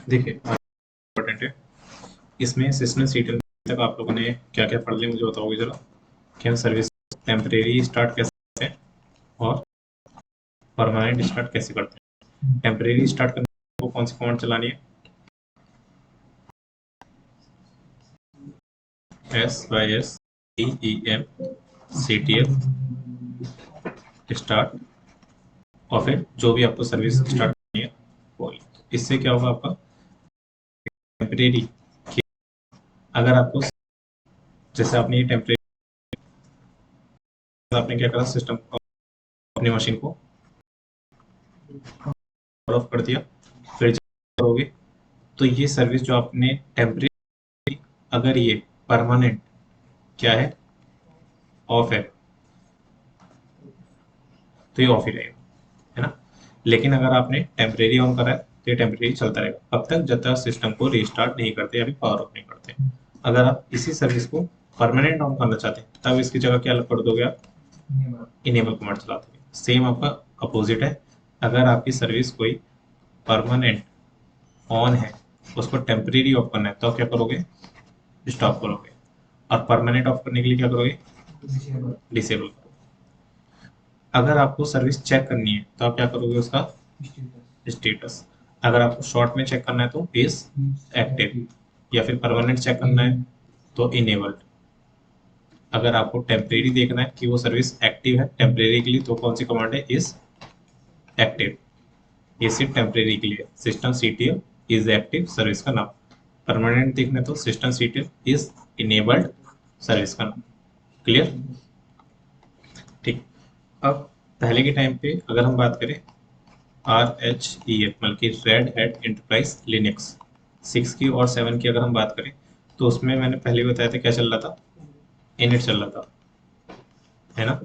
देखिए इम्पोर्टेंट है, इसमें सिस्टम सीटियल तक आप लोगों ने क्या क्या पढ़ लिया मुझे बताओगे जरा, कि हम सर्विस टेम्परेरी स्टार्ट कैसे करते हैं और परमानेंट स्टार्ट कैसे करते हैं। टेम्परेरी स्टार्ट करने को कौन सी कमांड चलानी है? SYSTEM CTL स्टार्ट, और फिर जो भी आपको सर्विस स्टार्ट करनी है वो। इससे क्या होगा आपका टेम्परेरी, अगर आपको जैसे आपने ये टेम्परेरी आपने क्या करा, सिस्टम अपनी मशीन को ऑफ कर दिया, फिर करोगे तो ये सर्विस जो आपने टेम्परेरी, अगर ये परमानेंट क्या है, ऑफ है, तो ये ऑफ ही रहेगा, है ना। लेकिन अगर आपने टेम्परेरी ऑन करा है तो ये टेम्परेरी चलता रहेगा अब तक जब तक सिस्टम को रीस्टार्ट नहीं करते या फिर पावर ऑफ नहीं करते। अगर आप इसी सर्विस को परमानेंट ऑन करना चाहते हैं तब इसकी जगह क्या कर दोगे आप, इनेबल कमांड चला दोगे। सेम आपका अपोजिट है, अगर आपकी सर्विस कोई परमानेंट ऑन है, उसको टेम्परेरी ऑफ करना है तो आप क्या करोगे, स्टॉप करोगे, और परमानेंट ऑफ करने के लिए क्या करोगे, डिसेबल करोगे। अगर आपको सर्विस चेक करनी है तो आप क्या करोगे, उसका स्टेटस। अगर आपको शॉर्ट में चेक करना है तो इज एक्टिव, या फिर परमानेंट चेक करना है तो इनेबल्ड। अगर आपको टेम्परेरी देखना है कि वो सर्विस एक्टिव है टेम्परेरी के लिए तो कौन सी कमांड है, इज एक्टिव। ये सिर्फ टेम्परेरी के लिए, system CTL is active service का नाम। परमानेंट देखना है तो system CTL is enabled service का नाम। क्लियर? ठीक। अब पहले के टाइम पे अगर हम बात करें RHEL मतलब कि रेड हैट एंटरप्राइज लिनक्स 6 की और 7 की अगर हम बात करें तो उसमें मैंने पहले बताया था क्या चल रहा था, इनिट चल रहा था, है ना।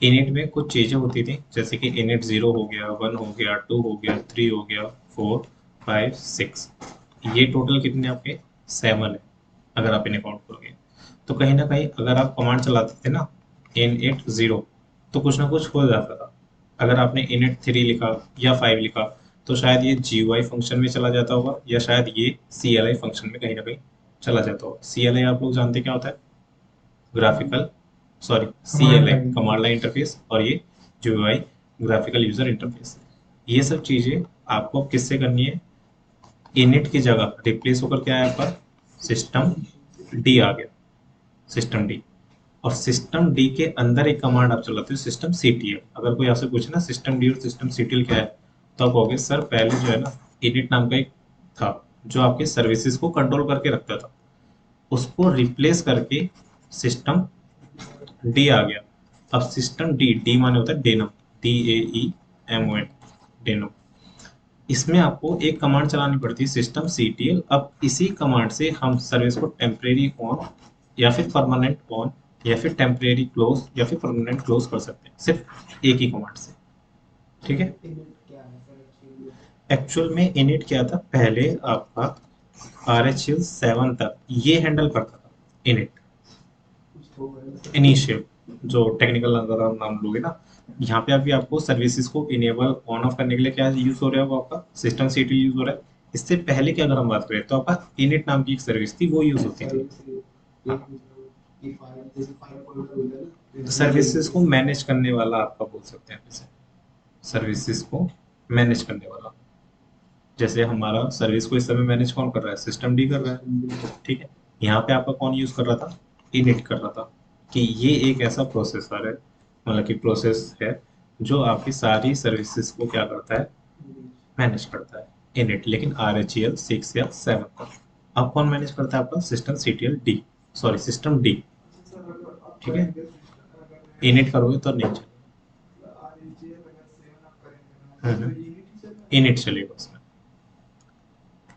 इनिट में कुछ चीज़ें होती थी जैसे कि इनिट 0 हो गया, 1 हो गया, 2 हो गया, 3 हो गया, 4 5 6, ये टोटल कितने आपके 7 है अगर आप इन्हें काउंट करोगे। तो कहीं ना कहीं अगर आप कमांड चलाते थे ना init 0 तो कुछ ना कुछ हो जाता था। अगर आपने init 3 लिखा या 5 लिखा तो शायद ये GUI फंक्शन में चला जाता होगा, या शायद ये CLI फंक्शन में कहीं ना कहीं चला जाता होगा। CLI आप लोग जानते क्या होता है, graphical, sorry CLI command line interface, और ये GUI ग्राफिकल यूजर इंटरफेस। ये सब चीजें आपको किससे करनी है, इनिट की जगह रिप्लेस होकर क्या आया आपका, सिस्टम डी आ गया, सिस्टम डी। और सिस्टम डी के अंदर एक कमांड आप चलाते हो सिस्टम सीटीएल। अगर कोई आपसे पूछे ना सिस्टम डी और सिस्टम सीटीएल क्या है तो आप कहोगे सर पहले जो है ना इनिट नाम का एक था जो आपके सर्विसेज को कंट्रोल करके रखता था, उसको रिप्लेस करके सिस्टम डी आ गया। अब सिस्टम डी, डी माने होता है डेनम, DAEMON, डेनम। इसमें आपको एक कमांड चलानी पड़ती है सिस्टम सीटीएल। अब इसी कमांड से हम सर्विस को टेम्परेरी ऑन या फिर परमानेंट ऑन या फिर टेम्परेरी क्लोज या फिर परमानेंट क्लोज कर सकते हैं सिर्फ एक ही कमांड से। ठीक है। एक्चुअल में इनिट क्या था, पहले आपका RHEL 7 तक ये हैंडल करता था इनिट, इनिशियल जो टेक्निकल अगर हम नाम लोगे ना। यहाँ पे अभी आपको सर्विसेज को इनेबल ऑन ऑफ करने के लिए क्या यूज हो रहा है, वो आपका सिस्टम सीटी यूज हो रहा है। इससे पहले की अगर हम बात करें तो आपका इनिट नाम की एक सर्विस थी वो यूज होती थी। सर्विसेज को मैनेज करने वाला आपका बोल सकते हैं जैसे, सर्विसेज को मैनेज करने वाला, जैसे हमारा सर्विस को इस समय मैनेज कौन कर रहा है, सिस्टम डी कर रहा है। ठीक है। यहाँ पे आपका कौन यूज कर रहा था, इनिट कर रहा था, कि ये एक ऐसा प्रोसेसर है, मतलब कि प्रोसेस है जो आपकी सारी सर्विसेज को क्या करता है, मैनेज करता है, इनिट। लेकिन RHEL 6 या 7 पर अब कौन मैनेज करता है, आपका system CTL D, sorry system D. ठीक है। इनिट करोगे तो नहीं चलेगा, इनिट चलेगा उसमें।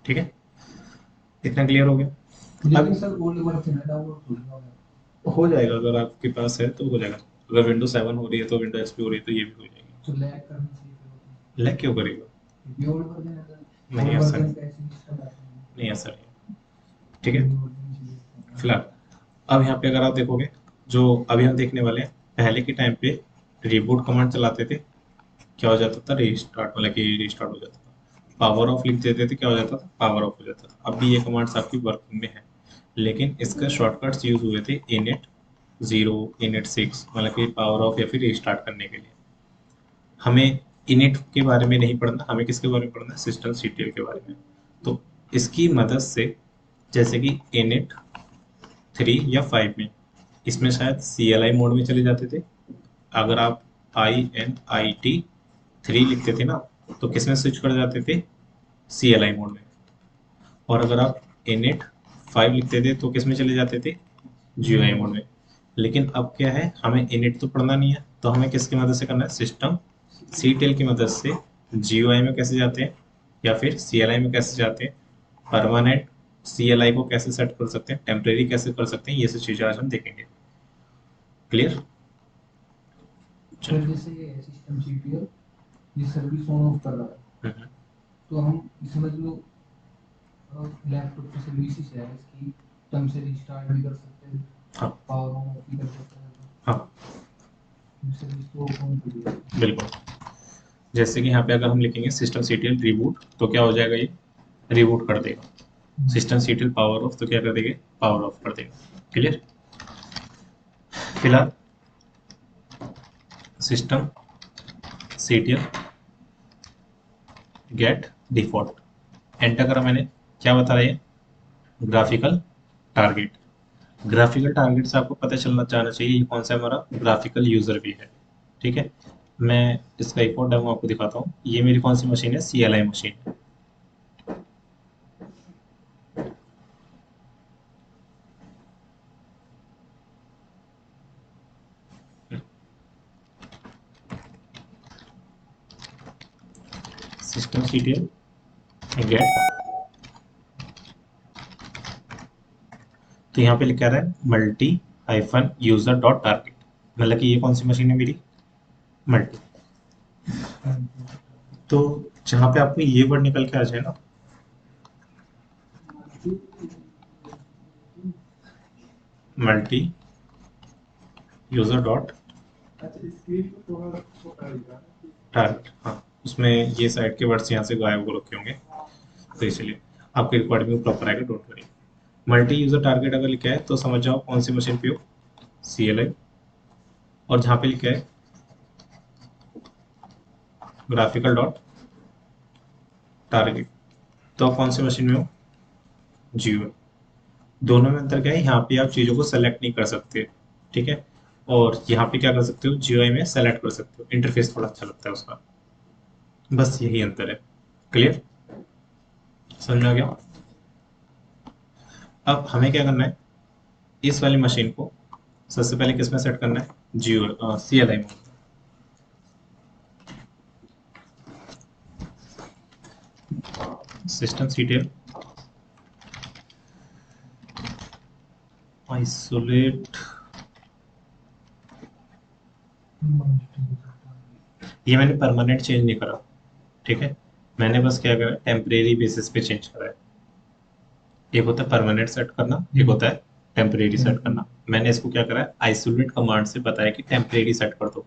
ठीक है। इतना क्लियर हो गया। अब सर ओल्ड वर्जन है ना वो हो जाएगा, अगर आपके पास है तो हो जाएगा। अगर विंडो 7 हो रही है तो विंडो XP हो रही है तो ये भी हो जाएगी। तो लैग करना चाहिए, लैग क्यों करेगा, ये ओल्ड वर्जन है नहीं ओल्ड ऐसा वर्जन नहीं, का ऐसे सिस्टम आता है। नहीं ऐसा नहीं। ठीक है। फिलहाल अब यहाँ पे अगर आप देखोगे जो अभी हम देखने वाले हैं, पहले के टाइम पे रिबूट कमांड चलाते थे, क्या हो जाता था, रीस्टार्ट, मतलब कि रीस्टार्ट हो जाता था। पावर ऑफ लिख देते थे, क्या हो जाता था, पावर ऑफ हो जाता था। अब भी ये कमांड्स आपकी वर्किंग में है, लेकिन इसका शॉर्टकट्स यूज हुए थे इनिट 0, इनिट 6, मतलब कि पावर ऑफ या फिर रिस्टार्ट करने के लिए। हमें इनिट के बारे में नहीं पढ़ना, हमें किसके बारे में पढ़ना है, सिस्टम सीटीएल के बारे में। तो इसकी मदद से, जैसे कि इनिट 3 या 5 में, इसमें शायद CLI मोड में चले जाते थे। अगर आप INIT 3 लिखते थे ना, तो किस में स्विच कर जाते थे, CLI मोड में। और अगर आप इनिट 5 लिखते थे तो किस में चले जाते थे, GUI मोड में। लेकिन अब क्या है, हमें इनिट तो पढ़ना नहीं है, तो हमें किसकी मदद से करना है, सिस्टम सीटेल की मदद से GUI में कैसे जाते हैं या फिर CLI में कैसे जाते हैं, परमानेंट CLI को कैसे सेट कर सकते हैं, टेम्परेरी कैसे कर सकते हैं, ये सब चीज़ें आज हम देखेंगे। क्लियर। सर जैसे ये सिस्टम सीपीयू ये सर्विस ऑन ऑफ कर रहा है, हम्म, तो हम इसमें जो लैपटॉप की सर्विसेज है इसकी टर्म से रिस्टार्ट भी कर सकते हैं, हाँ पावर ऑन ऑफ भी कर सकते हैं, हाँ सर्विस को ऑन कर दिया। बिल्कुल। जैसे कि यहाँ पे अगर हम लिखेंगे सिस्टम सीटीएल रिबूट, तो क्या हो जाएगा, ये रिबूट कर देगा। सिस्टम सीटीएल पावर ऑफ, तो क्या कर देगा, पावर ऑफ कर देगा। क्लियर। फिलहाल system CTL get default enter करा मैंने, क्या बता रहा है, ग्राफिकल टारगेट। ग्राफिकल टारगेट से आपको पता चलना चाहना चाहिए ये कौन सा हमारा ग्राफिकल यूजर भी है। ठीक है, मैं इसका एक और डेमो आपको दिखाता हूँ। ये मेरी कौन सी मशीन है, CLI machine. System CTL get, तो यहाँ पे लिखा रहा है multi hyphen user dot target, मतलब कि ये कौन सी मशीन है मेरी, मल्टी। तो जहाँ पे आपको ये वर्ड निकल के आ जाए ना, मल्टी यूजर डॉट टारगेट, हाँ, उसमें ये साइड के वर्ड्स यहाँ से गायब हो रखे होंगे, तो इसलिए आपकी रिकॉर्डिंग में प्रॉपर आएगा, don't worry. Multi user target अगर लिखा है तो समझ जाओ कौन सी मशीन पे हो, CLI। और जहाँ पे लिखा है ग्राफिकल डॉट टारगेट, तो आप कौन सी मशीन में हो, GUI। दोनों में अंतर क्या है, यहाँ पे आप चीज़ों को सेलेक्ट नहीं कर सकते, ठीक है, और यहाँ पे क्या कर सकते हो, GUI में सेलेक्ट कर सकते हो, इंटरफेस थोड़ा अच्छा लगता है उसका, बस यही अंतर है। क्लियर, समझ में आ गया। अब हमें क्या करना है, इस वाली मशीन को सबसे पहले किस में सेट करना है, GUI CLI में। सिस्टम सीटीएल आइसोलेट, ये मैंने परमानेंट चेंज नहीं करा, ठीक है, मैंने बस क्या करा, टेम्परेरी बेसिस पे चेंज करा है। एक होता है परमानेंट सेट करना, एक होता है टेम्परेरी सेट करना। मैंने इसको क्या करा है, आइसोलेट कमांड से बताया कि टेम्परेरी सेट कर दो।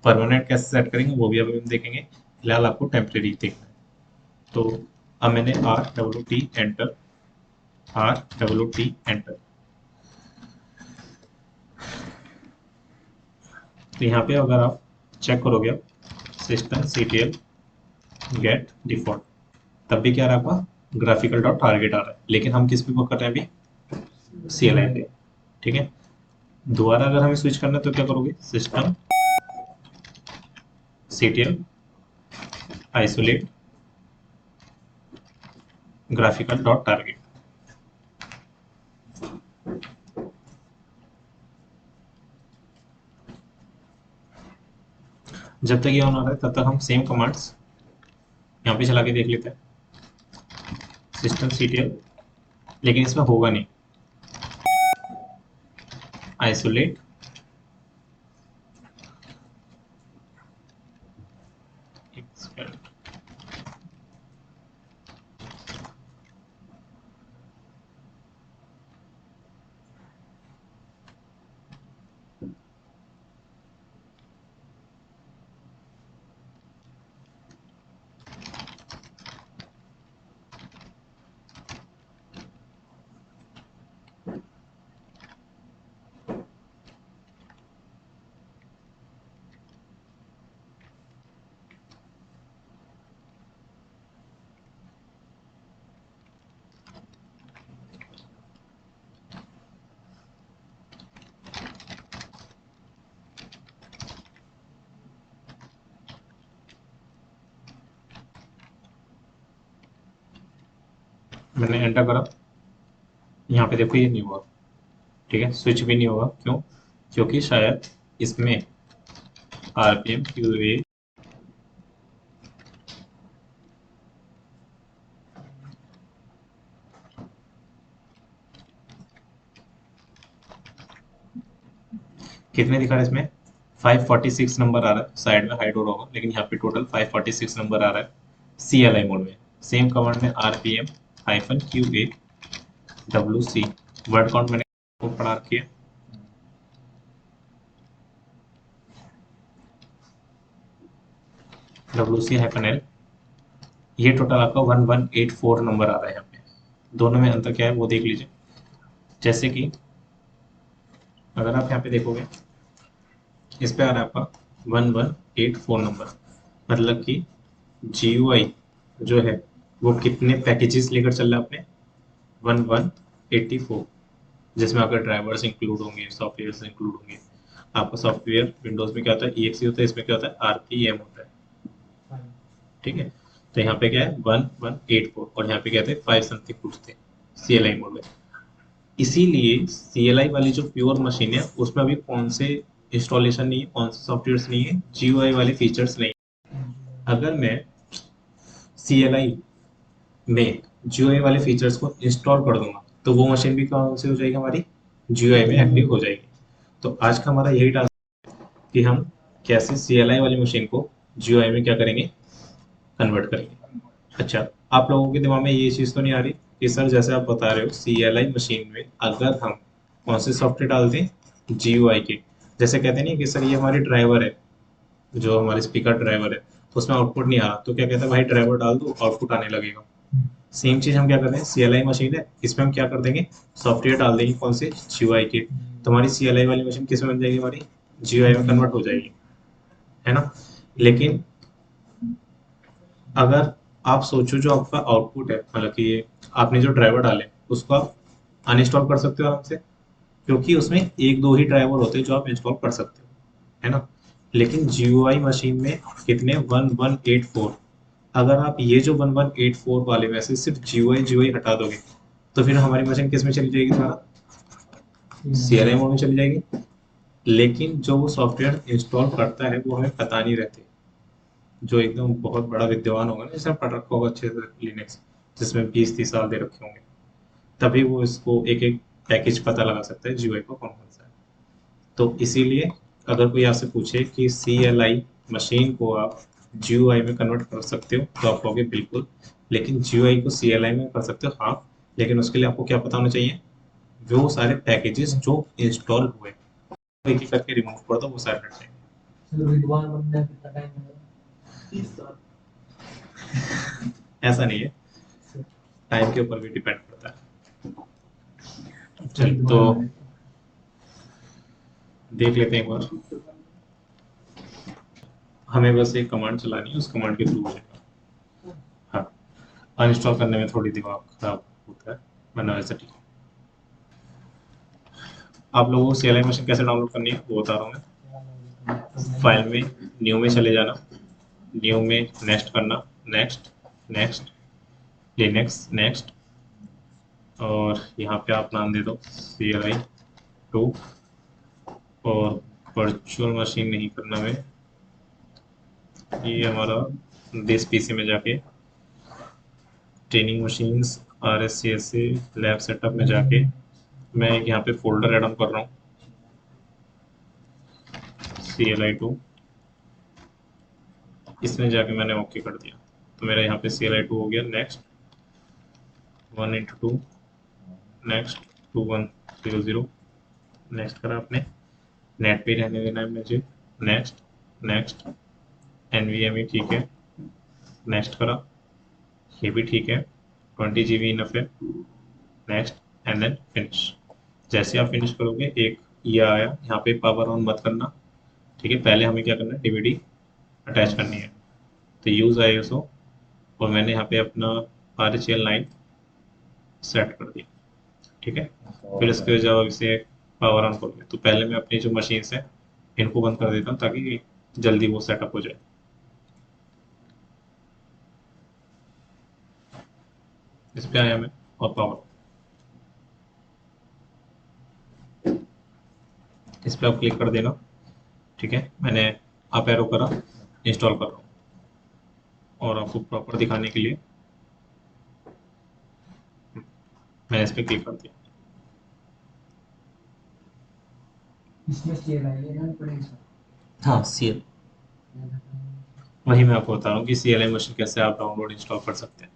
परमानेंट कैसे सेट करेंगे वो भी अभी हम देखेंगे, फिलहाल आपको टेम्परेरी देखना है। तो अब मैंने RWT एंटर, RWT एंटर, तो यहाँ पे अगर आप चेक करोगे, अब सिस्टम सीटीएल गेट डिफॉल्ट, तब भी क्या रहा, ग्राफिकल डॉट टारगेट आ रहा है, लेकिन हम किस पे वर्क कर रहे हैं अभी, CLI पे। ठीक है, दोबारा अगर हमें स्विच करना है तो क्या करोगे, system CTL isolate graphical dot target. जब तक ये ऑन हो रहा है तब तक हम सेम कमांड्स यहाँ पे चला के देख लेते हैं, सिस्टम सीटीएल, लेकिन इसमें होगा नहीं, आइसोलेट मैंने एंटर करा, यहाँ पे देखो ये नहीं हुआ, ठीक है, स्विच भी नहीं होगा, क्यों? क्योंकि शायद इसमें आरपीएम क्यूए कितने दिखा रहा है इसमें, 546 नंबर आ रहा है, साइड में हाइड हो रहा होगा, लेकिन यहाँ पे टोटल 546 नंबर आ रहा है CLI मोड में। सेम कमांड में RPM -QA WC, word count मैंने आपको पढ़ा रखी है, WC-L, ये टोटल आपका 1184 नंबर आ रहा है यहाँ पे। दोनों में अंतर क्या है वो देख लीजिए। जैसे कि अगर आप यहाँ पे देखोगे, इस पे आ रहा है आपका 1184 नंबर, मतलब कि GUI जो है वो कितने पैकेजेस लेकर चल रहा है अपने, 1184, जिसमें आपके ड्राइवर्स इंक्लूड होंगे, सॉफ्टवेयर इंक्लूड होंगे। आपका सॉफ्टवेयर विंडोज में क्या होता है, EXE होता है, इसमें क्या होता है, RPM होता है, ठीक है। तो यहाँ पे क्या है 1184, और यहाँ पे क्या थे 5 समथिंग कुछ थे CLI मोड में। इसीलिए CLI वाली जो प्योर मशीन है उसमें अभी कौन से इंस्टॉलेशन नहीं है, कौन से सॉफ्टवेयर नहीं है, GUI वाले फीचर्स नहीं है। अगर मैं CLI में GUI वाले फीचर्स को इंस्टॉल कर दूंगा तो वो मशीन भी कौन सी हो जाएगी, हमारी GUI में एक्टिव हो जाएगी। तो आज का हमारा यही टास्क कि हम कैसे CLI वाली मशीन को GUI में क्या करेंगे, कन्वर्ट करेंगे। अच्छा, आप लोगों के दिमाग में ये चीज़ तो नहीं आ रही कि सर जैसे आप बता रहे हो CLI मशीन में अगर हम कौन से सॉफ्टवेयर डाल दें, GUI के, जैसे कहते नहीं कि सर ये हमारी ड्राइवर है, जो हमारे स्पीकर ड्राइवर है, तो उसमें आउटपुट नहीं आ रहा, तो क्या कहता है भाई ड्राइवर डाल दो आउटपुट आने लगेगा। सेम चीज हम क्या करते हैं, CLI मशीन है, इसमें हम क्या कर देंगे, सॉफ्टवेयर डाल देंगे कौन से, GUI के, तो हमारी CLI वाली मशीन किस में बन जाएगी, हमारी GUI में कन्वर्ट हो जाएगी, है ना। लेकिन अगर आप सोचो जो आपका आउटपुट है, मतलब कि ये आपने जो ड्राइवर डाले उसको आप अनइंस्टॉल कर सकते हो आराम से, क्योंकि उसमें एक दो ही ड्राइवर होते हैं जो आप इंस्टॉल कर सकते हो, है ना। लेकिन GUI मशीन में कितने, 1184, अगर आप ये जो 1184 वाले में से सिर्फ GUI हटा दोगे तो फिर हमारी मशीन किस में चली जाएगी, तुम्हारा CLI मोड में चली जाएगी। लेकिन जो वो सॉफ्टवेयर इंस्टॉल करता है वो हमें पता नहीं रहते, जो एकदम बहुत बड़ा विद्वान होगा ना, जिसने पढ़ रखा होगा अच्छे से लिनक्स, जिसमें 20-30 साल दे रखे होंगे, तभी वो इसको एक एक पैकेज पता लगा सकता है GUI को कौन कौन सा है। तो इसीलिए अगर कोई आपसे पूछे कि CLI मशीन को आप GUI में कन्वर्ट कर सकते हो तो आप कहोगे बिल्कुल, लेकिन GUI को CLI में कर सकते हो हाँ, लेकिन उसके लिए आपको क्या पता होना चाहिए, वो सारे पैकेजेस जो इंस्टॉल हुए एक एक करके रिमूव कर दो, वो सारे हट जाएंगे। विद्वान बनने में कितना टाइम लगेगा? 30 साल। ऐसा नहीं है, टाइम के ऊपर भी डिपेंड करता है। चल तो देख लेते हैं एक बार, हमें बस एक कमांड चलानी है, उस कमांड के थ्रू हो जाएगा। हाँ, अनइंस्टॉल करने में थोड़ी दिमाग खराब होता है, वरना वैसे ठीक है। आप लोगों को CLI मशीन कैसे डाउनलोड करनी है वो बता रहा हूँ मैं। फाइल में न्यू में चले जाना, न्यू में नेक्स्ट करना, नेक्स्ट, नेक्स्ट, लिनक्स नेक्स्ट, और यहाँ पे आप नाम दे दो CLI 2, और वर्चुअल मशीन नहीं करना में, ये हमारा दिस PC में जाके training machines RSCSA lab setup में जाके मैं एक यहाँ पे फोल्डर ऐड ऑन कर रहा हूँ CLI 2, इसमें जाके मैंने ओके कर दिया, तो मेरा यहाँ पे CLI 2 हो गया। नेक्स्ट 1x2, नेक्स्ट 2100, नेक्स्ट करा आपने, नेट पे रहने देना है मुझे, नेक्स्ट, नेक्स्ट, NVMe ठीक है, नेक्स्ट करा, ये भी ठीक है, 20 GB इनफ है, नेक्स्ट, एंड देन फिनिश। जैसे आप फिनिश करोगे एक ये आया, यहाँ पे पावर ऑन मत करना, ठीक है, पहले हमें क्या करना है, DVD अटैच करनी है, तो यूज ISO, और मैंने यहाँ पे अपना RHL9 सेट कर दिया, ठीक है। फिर इसके जब आप इसे पावर ऑन करोगे तो पहले मैं अपनी जो मशीन्स है इनको बंद कर देता हूँ ताकि जल्दी वो सेटअप हो जाए। इस पे आया मैं, और पावर, इस पर आप क्लिक कर देना। ठीक है, मैंने अप एरो करा, इंस्टॉल कर रहा हूँ, और आपको प्रॉपर दिखाने के लिए मैंने इस पर क्लिक कर दिया। इसमें CLI लेना पड़ेगा। हाँ, CL, वही मैं आपको बता रहा हूँ कि CLI मशीन कैसे आप डाउनलोड इंस्टॉल कर सकते हैं।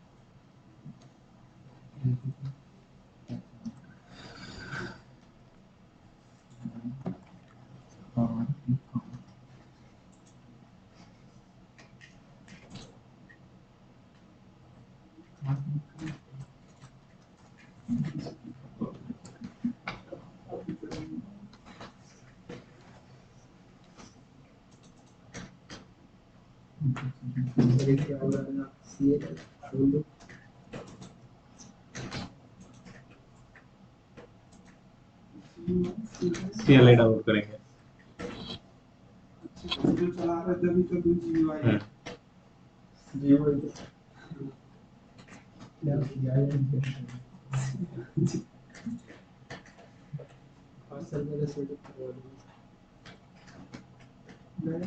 CLI डाउनलोड करेंगे। जो चला रहा है तभी तो दूसरी जीवाई है। जीवाई क्या किया है असल मेरे सेटअप करवा दूँ मैं।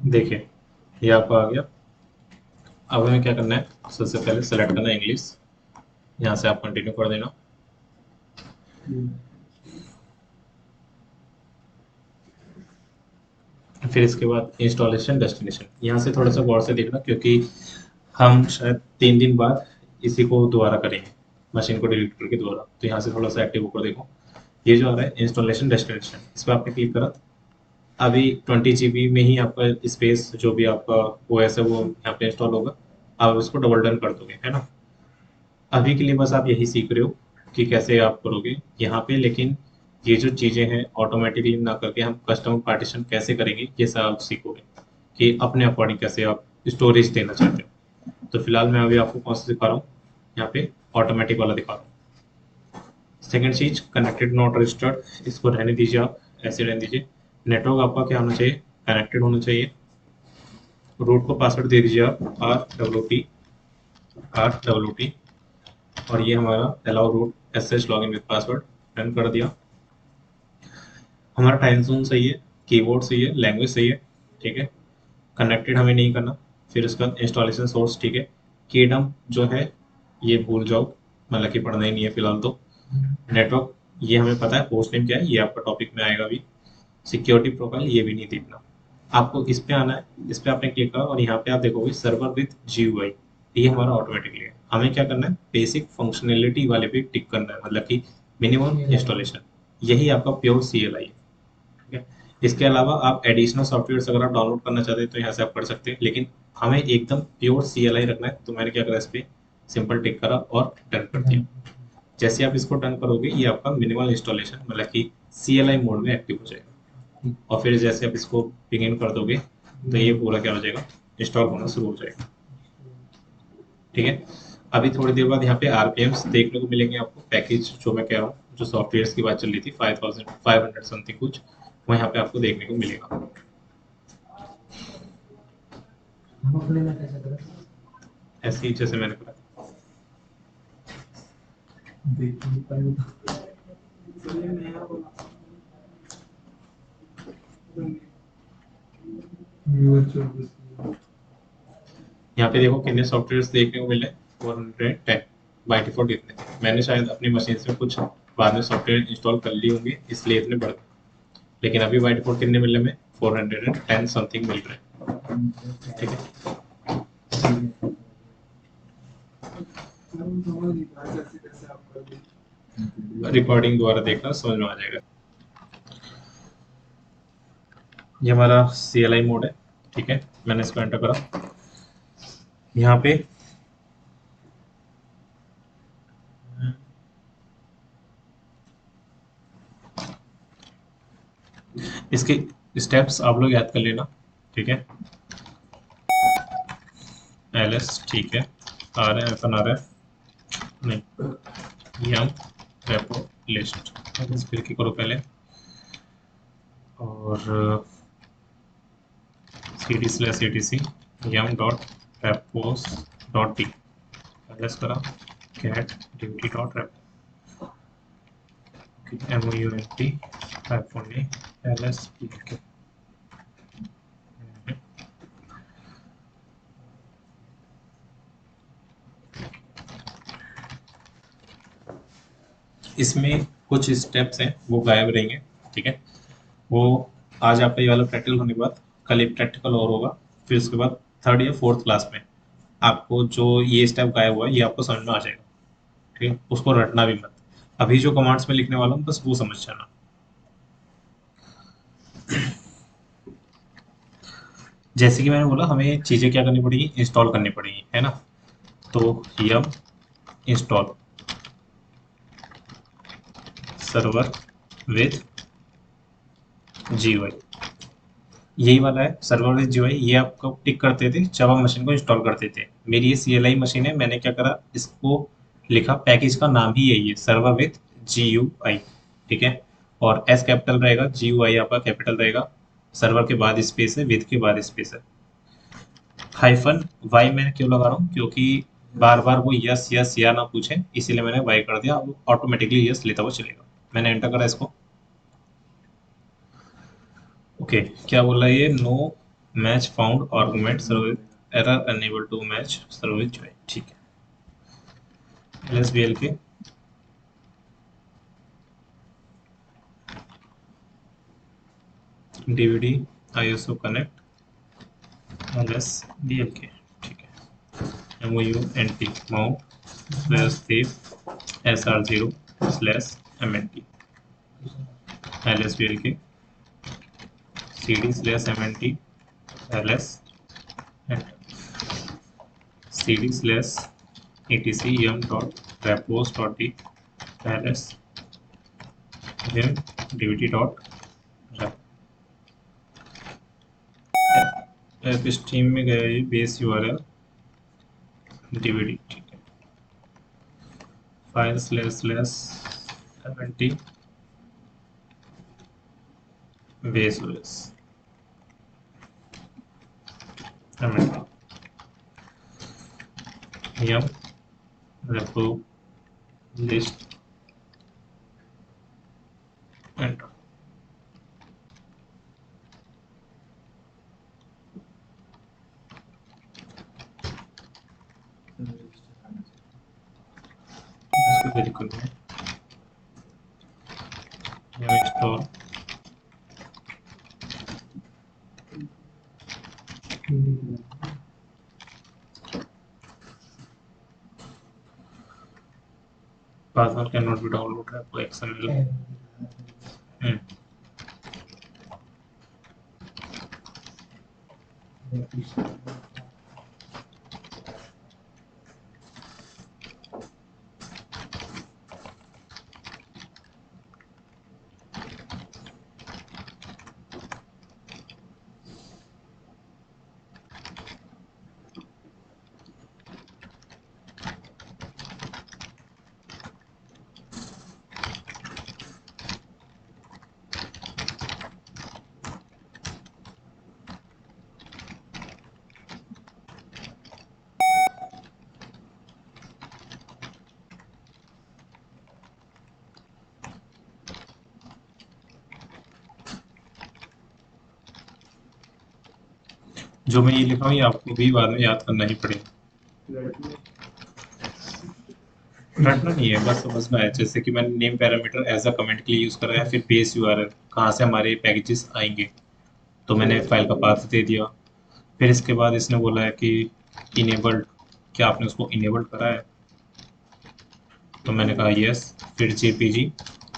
देखिए, ये आपका आ गया। अब हमें क्या करना है, सबसे पहले सेलेक्ट करना है इंग्लिश, यहाँ से आप कंटिन्यू कर देना। फिर इसके बाद इंस्टॉलेशन डेस्टिनेशन, यहाँ से थोड़ा सा गौर से देखना, क्योंकि हम शायद 3 दिन बाद इसी को दोबारा करेंगे, मशीन को डिलीट करके दोबारा, तो यहाँ से थोड़ा सा एक्टिव होकर देखो। ये जो आ रहा है इंस्टॉलेशन डेस्टिनेशन, इस पर आपने क्लिक करा। अभी 20 GB में ही आपका स्पेस, जो भी आपका OS है वो यहाँ पे इंस्टॉल होगा। आप उसको डबल डन कर दोगे, है ना। अभी के लिए बस आप यही सीख रहे हो कि कैसे आप करोगे यहाँ पे, लेकिन ये जो चीज़ें हैं ऑटोमेटिकली ना करके हम कस्टम पार्टीशन कैसे करेंगे ये सब आप सीखोगे, कि अपने अकॉर्डिंग कैसे आप स्टोरेज देना चाहते हो। तो फिलहाल मैं अभी आपको कौन सा दिखा रहा हूँ, यहाँ पे ऑटोमेटिक वाला दिखा रहा हूँ। सेकंड चीज, कनेक्टेड नॉट रजिस्टर्ड, इसको रहने दीजिए, आप ऐसे रहने दीजिए। नेटवर्क आपका क्या होना चाहिए, कनेक्टेड होना चाहिए। रूट को पासवर्ड दे दीजिए आप R WT, और ये हमारा allow root SH login with password, run कर दिया। हमारा टाइम जोन सही है, कीबोर्ड सही है, लैंग्वेज सही है, ठीक है। कनेक्टेड हमें नहीं करना। फिर उसका इंस्टॉलेशन सोर्स, ठीक है। कीडम जो है ये भूल जाओ, मतलब कि पढ़ना ही नहीं है फिलहाल तो। नेटवर्क ये हमें पता है, होस्ट नेम क्या है ये आपका टॉपिक में आएगा अभी। सिक्योरिटी प्रोफाइल ये भी नहीं देखना, आपको इस पे आना है। इस पे आपने क्लिक करा और यहाँ पे आप देखोगे सर्वर विद GUI, ये हमारा ऑटोमेटिकली है। हमें क्या करना है, बेसिक फंक्शनैलिटी वाले पे टिक करना है, मतलब कि मिनिमम इंस्टॉलेशन, यही आपका प्योर CLI है। ठीक है, इसके अलावा आप एडिशनल सॉफ्टवेयर अगर आप डाउनलोड करना चाहते हैं तो यहाँ से आप कर सकते हैं, लेकिन हमें एकदम प्योर CLI रखना है। तो मैंने क्या करा, इस पे सिंपल टिक करा और डन कर दिया। जैसे आप इसको डन करोगे ये आपका मिनिमल इंस्टॉलेशन, मतलब कि CLI मोड में एक्टिव हो जाएगा। और फिर जैसे आप इसको बिगिन कर दोगे तो ये पूरा क्या हो जाएगा, इंस्टॉल होना शुरू हो जाएगा। ठीक है, अभी थोड़ी देर बाद यहाँ पे RPMs देखने को मिलेंगे आपको। पैकेज जो मैं कह रहा हूँ, जो सॉफ्टवेयर की बात चल रही थी 5500 समथिंग कुछ, वो यहाँ पे आपको देखने को मिलेगा। हम अपने में कैसे करें? ऐसे ही जैसे मैंने कहा। देखिए पाएगा चलिए नया बोला व्यूअर 24 यहाँ पे देखो कितने सॉफ्टवेयर देखने को मिले, 410 बाई डिफॉल्ट इतने। मैंने शायद अपनी मशीन से कुछ बाद में सॉफ्टवेयर इंस्टॉल कर लिए होंगे इसलिए इतने बढ़ गए, लेकिन अभी बाई डिफॉल्ट कितने मिल रहे हैं, 410 समथिंग मिल रहे हैं। ठीक है, समझ नहीं पाया कैसे कैसे आप कर दें। रिकॉर्डिंग द्वारा देखना समझ में आ जाएगा। ये हमारा CLI मोड है। ठीक है, मैंने इसको एंटर करा। यहाँ पे इसके स्टेप्स आप लोग याद कर लेना। ठीक है, LS, ठीक है, आ रहा है अपन, आ रहा है नहीं, यम रेपो लिस्ट, इस पर क्लिक करो पहले। और cd/etc yum dot repos dot d LS करा cat duty dot repo mount -a ls pk। इसमें कुछ स्टेप्स हैं वो गायब रहेंगे, ठीक है। वो आज आपका ये वाला प्रैक्टिकल होने के बाद कल एक प्रैक्टिकल और होगा, फिर उसके बाद थर्ड या फोर्थ क्लास में आपको जो ये स्टेप गायब हुआ है ये आपको समझ में आ जाएगा, ठीक है। उसको रटना भी मत, अभी जो कमांड्स में लिखने वाला हूँ बस वो समझ जाना। जैसे कि मैंने बोला हमें चीज़ें क्या करनी पड़ेगी, इंस्टॉल करनी पड़ेगी, है ना। तो यम इंस्टॉल सर्वर विथ GUI, यही वाला है सर्वर विद GUI। ये आप कब टिक करते थे, जब आप मशीन को इंस्टॉल करते थे। मेरी ये CLI मशीन है, मैंने क्या करा, इसको लिखा, पैकेज का नाम ही यही है सर्वर विद GUI, ठीक है। और S कैपिटल रहेगा, GUI आपका कैपिटल रहेगा, सर्वर के बाद स्पेस है, विद के बाद स्पेस है। हाइफन वाई मैंने क्यों लगा रहा हूँ, क्योंकि बार बार वो यस यस या ना पूछे, इसीलिए मैंने वाई कर दिया, अब ऑटोमेटिकली यस लेता हुआ चलेगा। मैंने एंटर करा इसको, ओके। क्या बोल रहा है ये, no match found argument server error unable to match server join, ठीक है। LSBL के DVD ISO कनेक्ट LSBL के, ठीक है। MOUNT mount /save SR0/MNT LSBL के CD/MNT LS CD/etc yum dot repos dot d ls then dvd dot rep AppStream में गया ये बेस URL DVD, ठीक है। File //MNT base OS MNT yum repo list enter। इसको click करूँगा, yum install password can not be download repo XML। जो मैं ये लिखा हूँ ये आपको भी बाद में याद करना ही पड़ेगा, रटना नहीं है, बस समझना है। जैसे कि मैंने name parameter as a comment के लिए यूज करा है, फिर बेस URL कहाँ से हमारे पैकेजेस आएंगे, तो मैंने फाइल का पाथ दे दिया। फिर इसके बाद इसने बोला है कि इनेबल्ड, क्या आपने उसको इनेबल्ड करा है, तो मैंने कहा यस। फिर JPG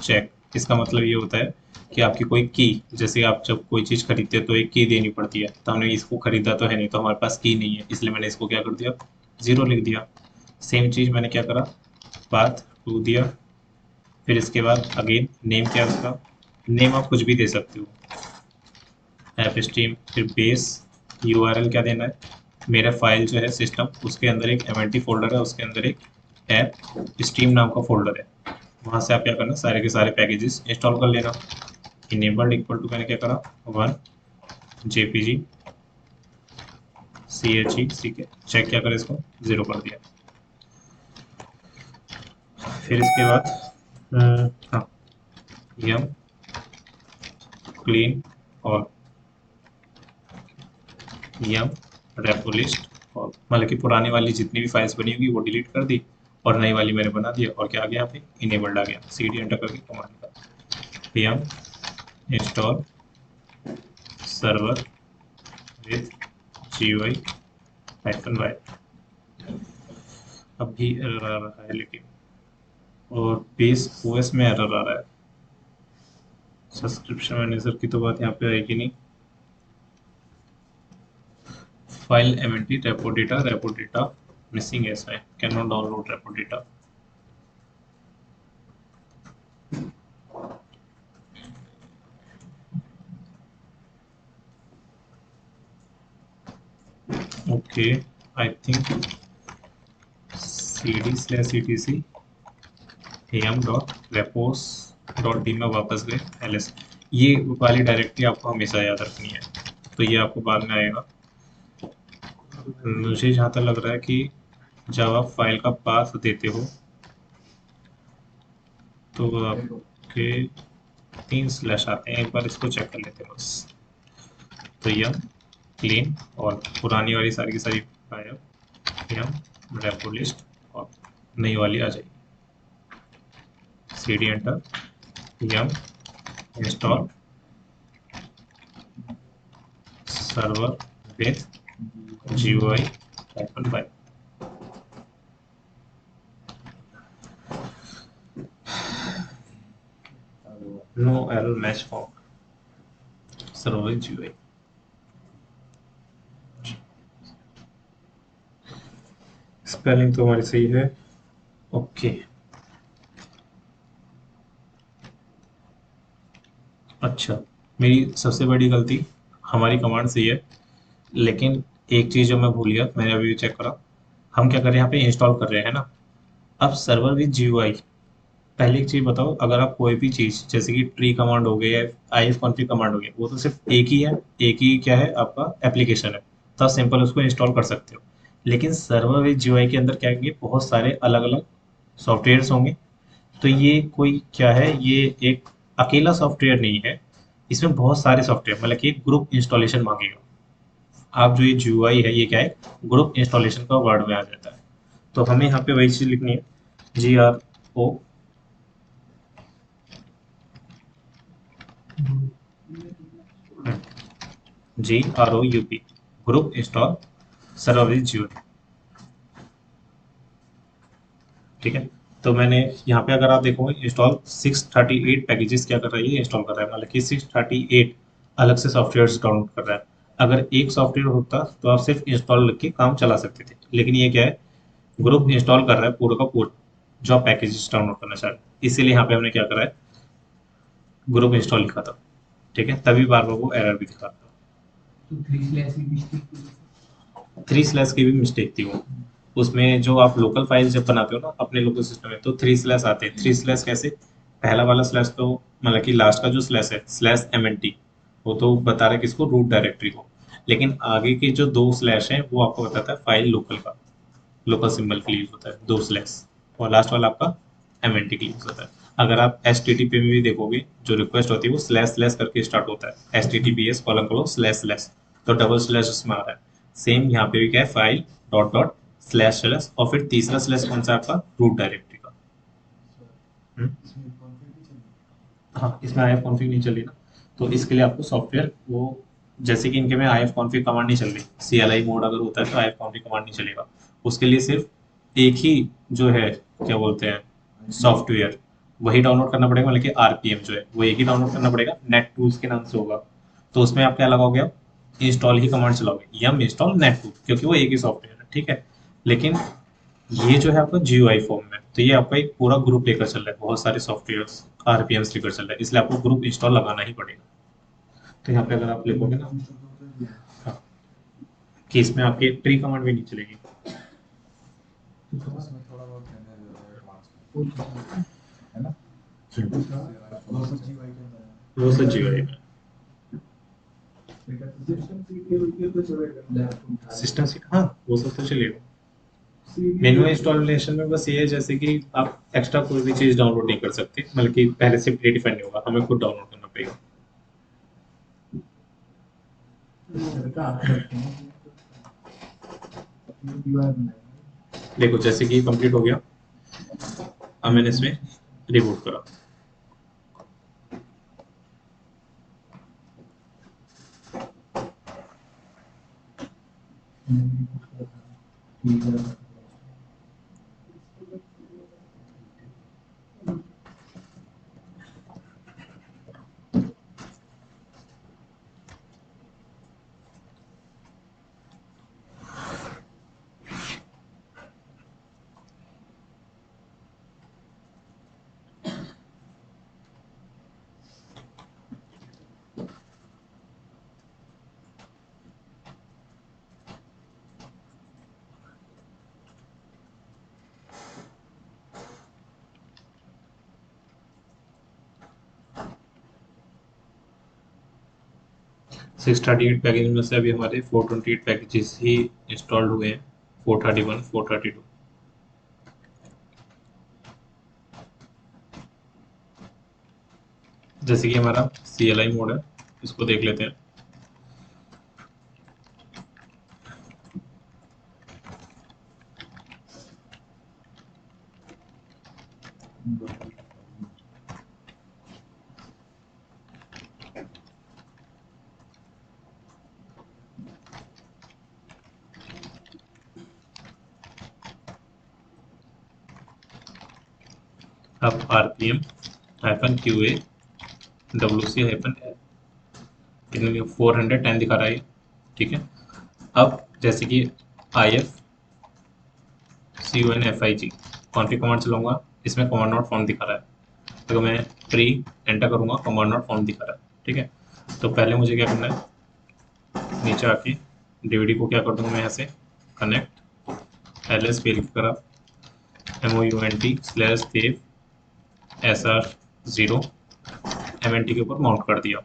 चेक, इसका मतलब ये होता है कि आपकी कोई की, जैसे आप जब कोई चीज़ खरीदते हैं तो एक की देनी पड़ती है, तो हमने इसको खरीदा तो है नहीं, तो हमारे पास की नहीं है, इसलिए मैंने इसको क्या कर दिया, 0 लिख दिया। सेम चीज़ मैंने क्या करा, पाथ 2 दिया। फिर इसके बाद अगेन नेम क्या रखा, नेम आप कुछ भी दे सकते हो, ऐप स्ट्रीम। फिर बेस URL क्या देना है, मेरा फाइल जो है सिस्टम, उसके अंदर एक MNT फोल्डर है, उसके अंदर एक ऐप स्ट्रीम नाम का फोल्डर है, वहाँ से आप क्या करना, सारे के सारे पैकेजेस इंस्टॉल कर लेना। इनेबल्ड इक्वल टू मैंने क्या करा 1 JPG CHE चेक क्या करें इसको, 0 कर दिया। फिर इसके बाद हाँ यम क्लीन और यम रेपो लिस्ट, और मतलब कि पुरानी वाली जितनी भी फाइल्स बनी होगी वो डिलीट कर दी और नई वाली मैंने बना दिया, और क्या आ गया यहाँ पे इनेबल्ड आ गया। CD एंटर करके कमांड का yum install server with GUI -y। अब भी एरर आ रहा है लेकिन, और बेस OS में एरर आ रहा है। सब्सक्रिप्शन मैनेजर की तो बात यहाँ पे आएगी नहीं। File MNT repo data missing है इसमें, can not download repo data. Okay I think cd/etc am.repos.d में वापस गए ls, ये वाली डायरेक्टरी आपको हमेशा याद रखनी है, तो ये आपको बाद में आएगा। मुझे जहाँ तक लग रहा है कि जब आप फाइल का पाथ देते हो तो आपके 3 स्लैश आते हैं, एक बार इसको चेक कर लेते हैं बस। तो यम क्लीन और पुरानी वाली सारी की सारी गायब, यम रेपो लिस्ट और नई वाली आ जाएगी। CD enter yum install server with GUI -y। No error match found, server with GUI। Spelling तो हमारी सही है। ओके अच्छा, मेरी सबसे बड़ी गलती, हमारी कमांड सही है लेकिन एक चीज़ जो मैं भूल गया, मैंने अभी चेक करा। हम क्या कर रहे हैं यहाँ पे, इंस्टॉल कर रहे हैं ना। अब सर्वर विद GUI, पहले एक चीज़ बताओ, अगर आप कोई भी चीज़ जैसे कि ट्री कमांड हो गई है, ifconfig कमांड हो गई, वो तो सिर्फ एक ही है, एक ही क्या है आपका एप्लीकेशन है, तो आप सिंपल उसको इंस्टॉल कर सकते हो। लेकिन सर्वर विद GUI के अंदर क्या है, बहुत सारे अलग अलग सॉफ्टवेयर्स होंगे। तो ये कोई क्या है, ये एक अकेला सॉफ्टवेयर नहीं है, इसमें बहुत सारे सॉफ्टवेयर, मतलब कि एक ग्रुप इंस्टॉलेशन मांगेगा। आप जो ये GUI है ये क्या है, ग्रुप इंस्टॉलेशन का वर्ड में आ जाता है। तो हमें यहाँ पे वही चीज़ लिखनी है, GROUP group install server with GUI। ठीक है, तो मैंने यहाँ पे अगर आप देखोगे इंस्टॉल 638 पैकेजेस क्या कर रहा है, ये इंस्टॉल कर रहा है, मतलब कि 638 अलग से सॉफ्टवेयर डाउनलोड कर रहा है। अगर एक सॉफ्टवेयर होता तो आप सिर्फ इंस्टॉल लिख के काम चला सकते थे, लेकिन ये क्या है, ग्रुप इंस्टॉल कर रहा है पूरा का पूरा जो आप पैकेजेस डाउनलोड करना चाह रहे हैं। इसीलिए यहाँ पे हमने क्या करा है, ग्रुप इंस्टॉल लिखा था। ठीक है, तभी बार बार वो एरर भी दिखा था। तो 3 स्लैश की मिस्टेक 3 स्लैश की भी मिस्टेक थी वो, उसमें जो आप लोकल फाइल जब बनाते हो ना अपने लोकल सिस्टम में, तो 3 स्लैश आते हैं। 3 स्लैश कैसे, पहला वाला स्लैश तो मतलब कि लास्ट का जो स्लैश है /MNT, वो तो बता रहा है किसको, रूट डायरेक्टरी को। लेकिन आगे के जो 2 स्लैश हैं वो आपको बताता है फाइल लोकल का, लोकल सिंबल के लिए यूज होता है 2 स्लैश, और लास्ट वाला आपका MNT के लिए यूज होता है। अगर आप HTTP में भी देखोगे, जो रिक्वेस्ट होती है वो स्लैश स्लैश करके स्टार्ट होता है, https:// तो डबल स्लैश उसमें आ रहा है। सेम यहाँ पे भी क्या है, file dot dot slash slash, और फिर तीसरा स्लैश कौन सा आपका, रूट डायरेक्टरी का। हम्म? हाँ, इसमें IF कॉन्फ़िग नहीं चल रही ना, तो इसके लिए आपको सॉफ्टवेयर वो, जैसे कि इनके में IF कॉन्फ़िग कमांड नहीं चल रही, CLI मोड अगर होता है तो IF कॉन्फ़िग कमांड नहीं चलेगा। उसके लिए सिर्फ एक ही जो है, क्या बोलते हैं, सॉफ्टवेयर, वही डाउनलोड करना पड़ेगा, मतलब कि RPM जो है वो एक ही डाउनलोड करना पड़ेगा, नेट टूल्स के नाम से होगा। तो उसमें आप क्या लगाओगे, आप इंस्टॉल ही कमांड चलाओगे, यम इंस्टॉल नेट टूल, क्योंकि वो एक ही सॉफ्टवेयर है। ठीक है, लेकिन ये जो है आपका GUI फॉर्म में, तो ये आपका एक पूरा ग्रुप लेकर चल रहा है, बहुत सारे सॉफ्टवेयर RPMs लेकर चल रहा है, इसलिए आपको ग्रुप इंस्टॉल लगाना ही पड़ेगा। तो यहाँ पे अगर आप लिखोगे ना, हाँ, कि इसमें आपकी ट्री कमांड भी नहीं चलेगी। उसमें थोड़ा बहुत है एडवांस है ना, हम्म, वो सब GUI के अंदर है। वो सब GUI में। सिस्टम सीट के तो चलेगा। लैपटॉप उठा सिस्टम सीट, हाँ वो सब तो चलेगा। मैनुअल इंस्टॉलेशन में बस ये है जैसे कि आप एक्स्ट्रा कोई भी चीज़ डाउनलोड नहीं कर सकते, बल्कि पहले से प्री डिफाइन नहीं होगा, हमें खुद डाउनलोड करना पड़ेगा। लड़का हाथ रखते हैं अपनी दीवार बनाएंगे। देखो जैसे कि कंप्लीट हो गया, अब मैंने इसमें रिबूट करा। ठीक है। सिक्स 38 पैकेज में से अभी हमारे 428 पैकेजेस ही इंस्टॉल्ड हुए हैं, 431, 432। जैसे कि हमारा CLI मोड है, इसको देख लेते हैं। अब RPM -QA WC कितने 410 दिखा रहा है, ठीक है। अब जैसे कि IF CUNFIG कॉन्फिग कमांड चलाऊंगा, इसमें कमांड नॉट फाउंड दिखा रहा है। तो मैं ट्री एंटर करूंगा, कमांड नॉट फाउंड दिखा रहा है, ठीक है। तो पहले मुझे क्या करना है, नीचे आके DVD को क्या कर दूंगा मैं यहाँ से कनेक्ट LS पेल की तरफ MOUNT/save SR0 MNT के ऊपर माउंट कर दिया।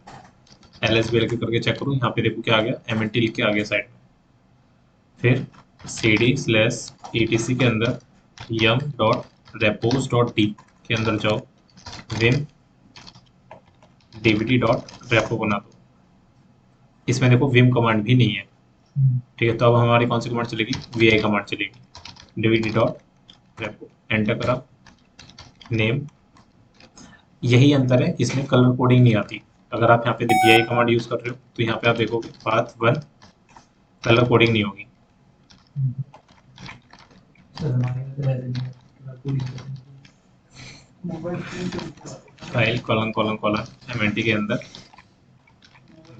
LS बेल के करके चेक करूँ, यहाँ पे देखो क्या आ गया, MNT लिख के आ गया साइड में। फिर CD/ETC के अंदर yum.repos.d के अंदर जाओ, vim dvd.repo बना दो। इसमें देखो vim कमांड भी नहीं है, ठीक है। तो अब हमारी कौन सी कमांड चलेगी, vi कमांड चलेगी। dvd.repo एंटर करा, नेम। यही अंतर है, इसमें कलर कोडिंग नहीं आती। अगर आप यहाँ पे vi कमांड यूज कर रहे हो तो यहाँ पे आप देखोगे path1 कलर कोडिंग नहीं होगी। सर हमारे यहाँ तो ऐसे नहीं है, पूरी मोबाइल स्क्रीन से दिखा रहा है। File colon colon colon MNT के अंदर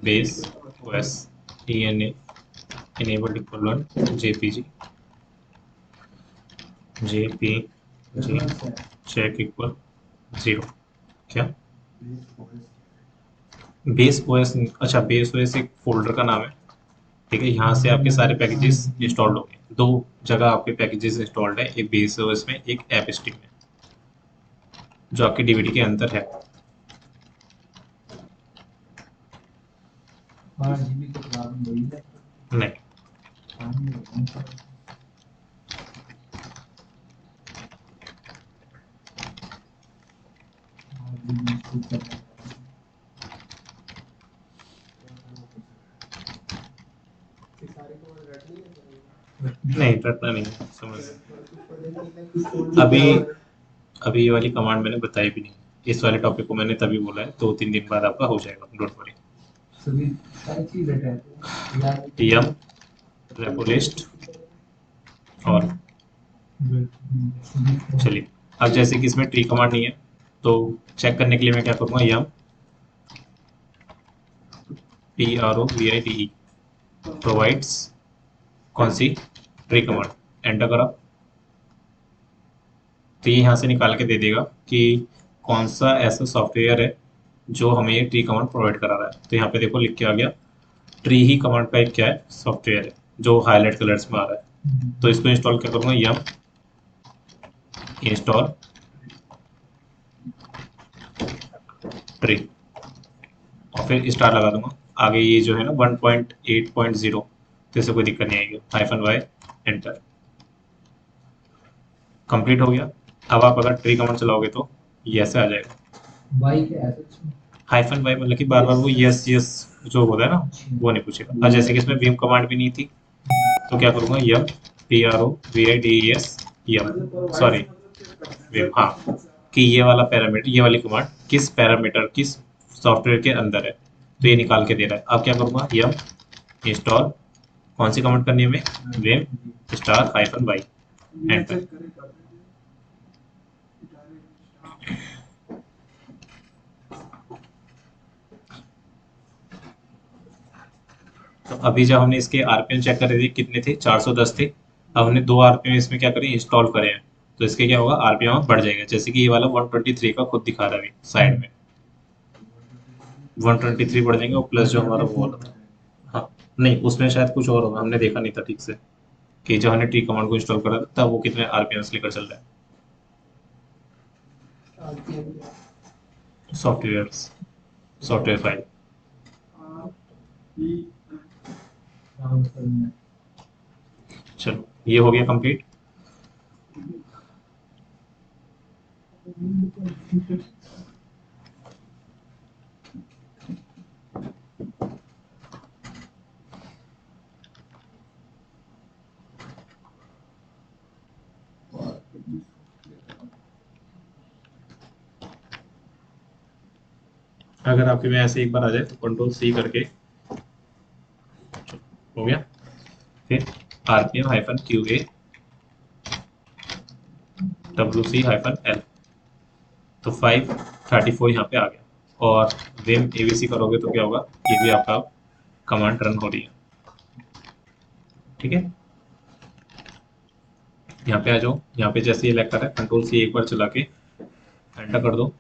base OS ENA enabled equivalent JPG check equal 0। क्या बेस OS? अच्छा, बेस OS एक फोल्डर का नाम है, ठीक है। यहाँ से आपके सारे पैकेजेस इंस्टॉल्ड होंगे। दो जगह आपके पैकेजेस इंस्टॉल्ड है, एक बेस OS में, एक ऐप स्ट्रीम में, जो आपकी DVD के अंदर है। 12 GB तो खराब नहीं है। नहीं, पानी में कौन सा ये सारे कमांड रट नहीं है। नहीं रटना नहीं है, समझ। अभी अभी ये वाली कमांड मैंने बताई भी नहीं। इस वाले टॉपिक को मैंने तभी बोला है, 2-3 दिन बाद आपका हो जाएगा, डोंट वरी। सभी सारी चीज रहता है यार। yum repo list और चलिए, अब जैसे कि इसमें ट्री कमांड नहीं है, तो चेक करने के लिए मैं क्या करूँगा, yum TROVIDE प्रोवाइड्स कौन सी, ट्री कमांड, एंटर करा। तो ये यहाँ से निकाल के दे देगा कि कौन सा ऐसा सॉफ्टवेयर है जो हमें ये ट्री कमांड प्रोवाइड करा रहा है। तो यहाँ पे देखो लिख के आ गया, ट्री ही कमांड का एक क्या है, सॉफ्टवेयर है, जो हाईलाइट कलर्स में आ रहा है। तो इसको इंस्टॉल क्या करूँगा, यम इंस्टॉल ट्री और फिर स्टार लगा दूंगा। आगे ये जो है ना 1.8.0, तो इससे कोई दिक्कत नहीं आएगी। -y एंटर, कंप्लीट हो गया। अब आप अगर ट्री कमांड चलाओगे तो ये ऐसे आ जाएगा। वाई क्या है सच में? -y मतलब कि बार बार वो यस यस जो होता है ना वो नहीं पूछेगा। अब जैसे कि इसमें विम कमांड भी नहीं थी, तो क्या करूंगा, यम PROVIDES यम, सॉरी विम, हाँ, कि ये वाला पैरामीटर, ये वाली कमांड किस पैरामीटर किस सॉफ्टवेयर के अंदर है, तो ये निकाल के दे रहा है। अब क्या करूंगा, यम इंस्टॉल, कौन सी कमांड करनी है हमें, विम *-y एंटर। तो अभी जब हमने इसके आरपीएम चेक करे थे कितने थे, 410 थे। अब हमने 2 आरपीएम इसमें क्या करें, इंस्टॉल करे हैं, तो इसके क्या होगा, आरपीएम बढ़ जाएगा। जैसे कि ये वाला 123 का खुद दिखा रहा है अभी साइड में, 123 बढ़ जाएंगे, और प्लस जो हमारा वो वाला था, हाँ नहीं उसमें शायद कुछ और होगा, हमने देखा नहीं था ठीक से कि जब हमने टी कमांड को इंस्टॉल करा था तब वो कितने आरपीएम लेकर चल रहा है। सॉफ्टवेयर फाइल, चलो ये हो गया कंप्लीट। अगर आपके में ऐसे एक बार आ जाए तो Ctrl+C करके हो गया। फिर RPM-QA WC-L, तो 534 यहाँ पे आ गया। और विम ABC करोगे तो क्या होगा, ये भी आपका कमांड रन हो रही है। ठीक है, यहाँ पे आ जाओ, यहाँ पे जैसे ये लग कर है Ctrl+C एक बार चला के एंटर कर दो।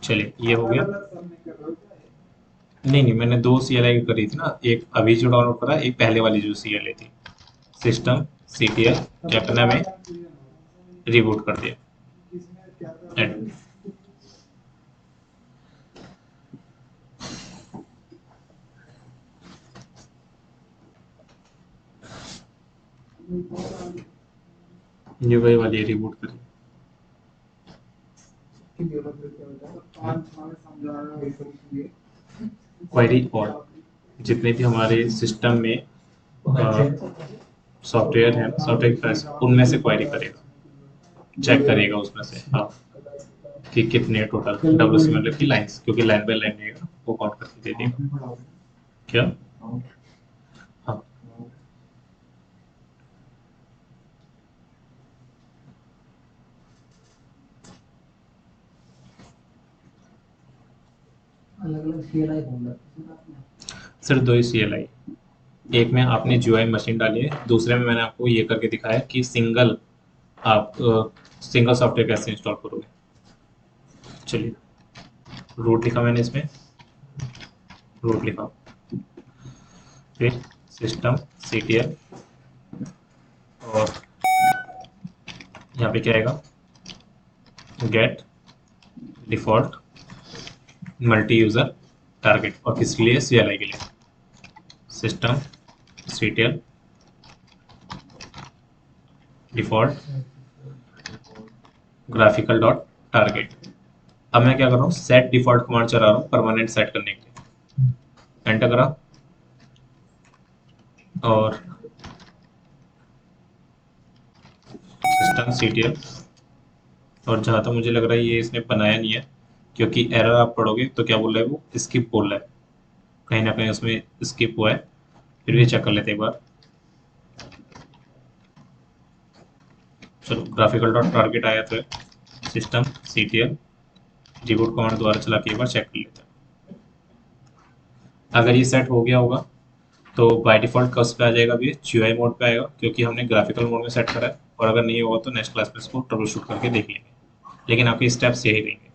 चलिए ये हो गया। नहीं नहीं, मैंने 2 CLI करी थी ना, एक अभी जो डाउनलोड करा, एक पहले वाली जो CLI थी। सिस्टम CTL क्या करना है, हमें रिबूट कर दिया एंड। ये वही वाली रिबूट करी। क्वेरी और जितने भी हमारे सिस्टम में सॉफ्टवेयर है, सॉफ्टवेयर उनमें से क्वेरी करेगा, चेक करेगा उसमें से, हाँ, कि कितने टोटल WC मतलब कि लाइंस, क्योंकि लाइन बाय लाइन रहेगा वो काउंट करके दे देगा। क्या, हाँ अलग अलग सीएलआई बोल रहा है सिर्फ 2 ही CLI, एक में आपने GUI मशीन डाली है, दूसरे में मैंने आपको ये करके दिखाया कि आप सिंगल सॉफ्टवेयर कैसे इंस्टॉल करोगे। चलिए रूट लिखा मैंने इसमें, रूट लिखा, फिर सिस्टम CTL, और यहाँ पे क्या आएगा, get default multi user target, और किसके लिए, CLI के लिए। System CTL default graphical dot target. अब मैं क्या कर रहा हूँ, सेट डिफॉल्ट कमांड चला रहा हूँ परमानेंट सेट करने के लिए। एंटर करा, और सिस्टम CTL, और जहाँ तक मुझे लग रहा है ये इसने बनाया नहीं है, क्योंकि एरर आप पढ़ोगे तो क्या बोल रहा है, वो स्किप बोल रहा है, कहीं ना कहीं उसमें स्किप हुआ है। फिर भी चेक कर लेते एक बार। चलो ग्राफिकल डॉट टारगेट आया तो है, सिस्टम CTL रिबूट कमांड दोबारा चला के एक बार चेक कर लेते हैं। अगर ये सेट हो गया होगा तो बाय डिफॉल्ट कस पे आ जाएगा, अभी GUI मोड पे आएगा क्योंकि हमने ग्राफिकल मोड में सेट करा है। और अगर नहीं होगा तो नेक्स्ट क्लास में इसको ट्रबल शूट करके देख लेंगे, लेकिन आपके स्टेप्स यही रहेंगे।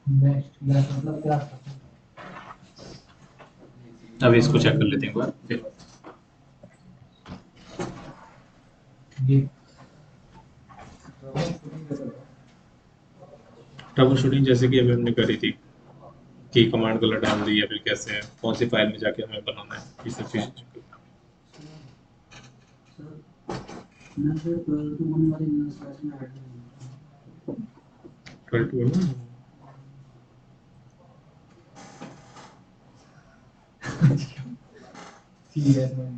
नेक्स्ट क्लास मतलब क्या था? अभी इसको चेक कर लेते हैं एक बार फिर। ये ट्रबल शूटिंग जैसे कि अभी हमने करी थी कि कमांड गलत डाल दी या फिर कैसे कौन सी फाइल में जाके हमें बनाना है, ये सब चीज़। मैं फिर 12 to 1 वाली क्लास में ऐड नहीं 12 to 1 सीरियस में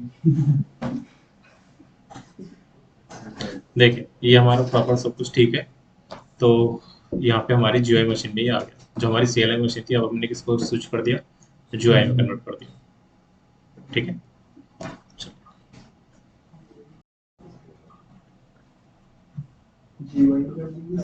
देखिए ये हमारा प्रॉपर सब कुछ ठीक है। तो यहाँ पे हमारी जीयूआई मशीन में ही आ गया, जो हमारी सीएलआई मशीन थी अब हमने किसको स्विच कर दिया, जीयूआई में कन्वर्ट कर दिया। ठीक है। जीवाई कर दी